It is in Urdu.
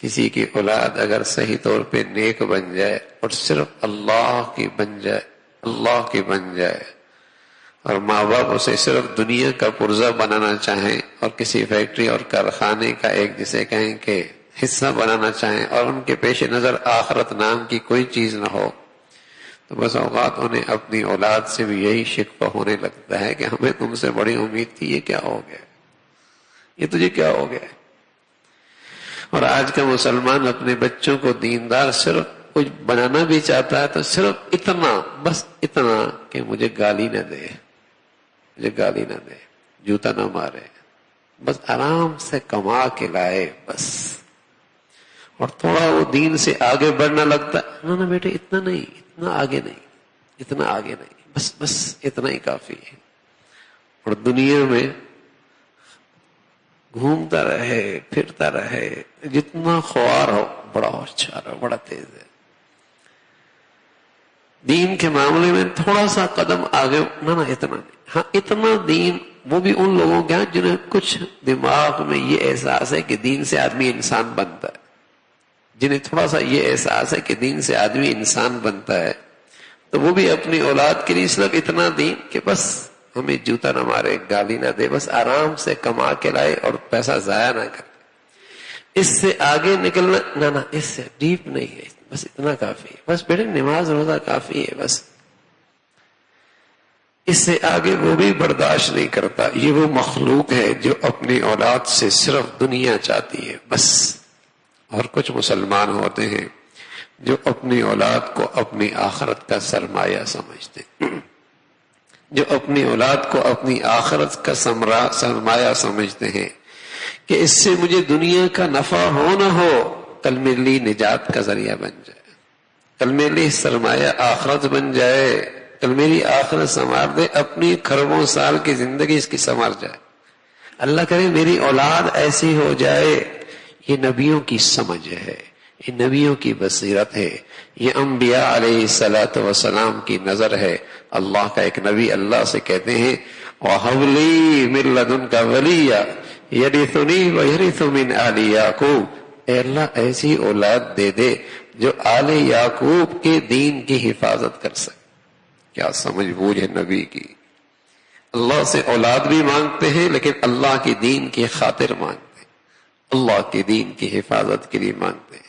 کسی کی اولاد اگر صحیح طور پہ نیک بن جائے اور صرف اللہ کی بن جائے، اللہ کی بن جائے، اور ماں باپ اسے صرف دنیا کا پرزہ بنانا چاہیں اور کسی فیکٹری اور کارخانے کا ایک جسے کہیں کہ حصہ بنانا چاہیں اور ان کے پیش نظر آخرت نام کی کوئی چیز نہ ہو، تو بس اوقات انہیں اپنی اولاد سے بھی یہی شکوہ ہونے لگتا ہے کہ ہمیں تم سے بڑی امید تھی، یہ کیا ہو گیا، یہ تجھے کیا ہو گیا۔ اور آج کا مسلمان اپنے بچوں کو دیندار صرف کچھ بنانا بھی چاہتا ہے تو صرف اتنا، بس اتنا کہ مجھے گالی نہ دے، مجھے گالی نہ دے، جوتا نہ مارے، بس آرام سے کما کے لائے بس۔ اور تھوڑا وہ دین سے آگے بڑھنا لگتا ہے، نہ بیٹے اتنا نہیں، اتنا آگے نہیں، اتنا آگے نہیں، بس اتنا ہی کافی ہے۔ اور دنیا میں گھومتا رہے، پھرتا رہے، جتنا خوار ہو، بڑا ہوشیار ہو، بڑا تیز ہے، دین کے معاملے میں تھوڑا سا قدم آگے، نہ اتنا نہیں، ہاں اتنا دین، وہ بھی ان لوگوں کے ہاں جنہیں کچھ دماغ میں یہ احساس ہے کہ دین سے آدمی انسان بنتا ہے، جنہیں تھوڑا سا یہ احساس ہے کہ دین سے آدمی انسان بنتا ہے، تو وہ بھی اپنی اولاد کے لیے صرف اتنا دین کہ بس ہمیں جوتا نہ مارے، گالی نہ دے، بس آرام سے کما کے لائے اور پیسہ ضائع نہ کرے۔ اس سے آگے نکلنا نہ اس سے ڈیپ نہیں ہے، بس اتنا کافی ہے، بس بیٹے نماز روزہ کافی ہے، بس اس سے آگے وہ بھی برداشت نہیں کرتا۔ یہ وہ مخلوق ہے جو اپنی اولاد سے صرف دنیا چاہتی ہے بس۔ اور کچھ مسلمان ہوتے ہیں جو اپنی اولاد کو اپنی آخرت کا سرمایہ سمجھتے ہیں، جو اپنی اولاد کو اپنی آخرت کا سرمایہ سمجھتے ہیں کہ اس سے مجھے دنیا کا نفع ہو نہ ہو، کل میرے لیے نجات کا ذریعہ بن جائے، کل میرے لیے سرمایہ آخرت بن جائے، کل میری آخرت سنوار دے، اپنی خربوں سال کی زندگی اس کی سنور جائے، اللہ کرے میری اولاد ایسی ہو جائے۔ یہ نبیوں کی سمجھ ہے، یہ نبیوں کی بصیرت ہے، یہ انبیاء علیہ الصلوۃ والسلام کی نظر ہے۔ اللہ کا ایک نبی اللہ سے کہتے ہیں وَهَبْ لِي مِن لَّدُنْكَ وَلِيًّا يَرِثُنِي وَيَرِثُ مِنْ آلِ یعقوب، اے اللہ ایسی اولاد دے دے جو آل یعقوب کے دین کی حفاظت کر سکے۔ کیا سمجھ بوجھ ہے نبی کی، اللہ سے اولاد بھی مانگتے ہیں لیکن اللہ کی دین کی خاطر مانگتے ہیں، اللہ کے دین کی حفاظت کے لیے مانگتے ہیں۔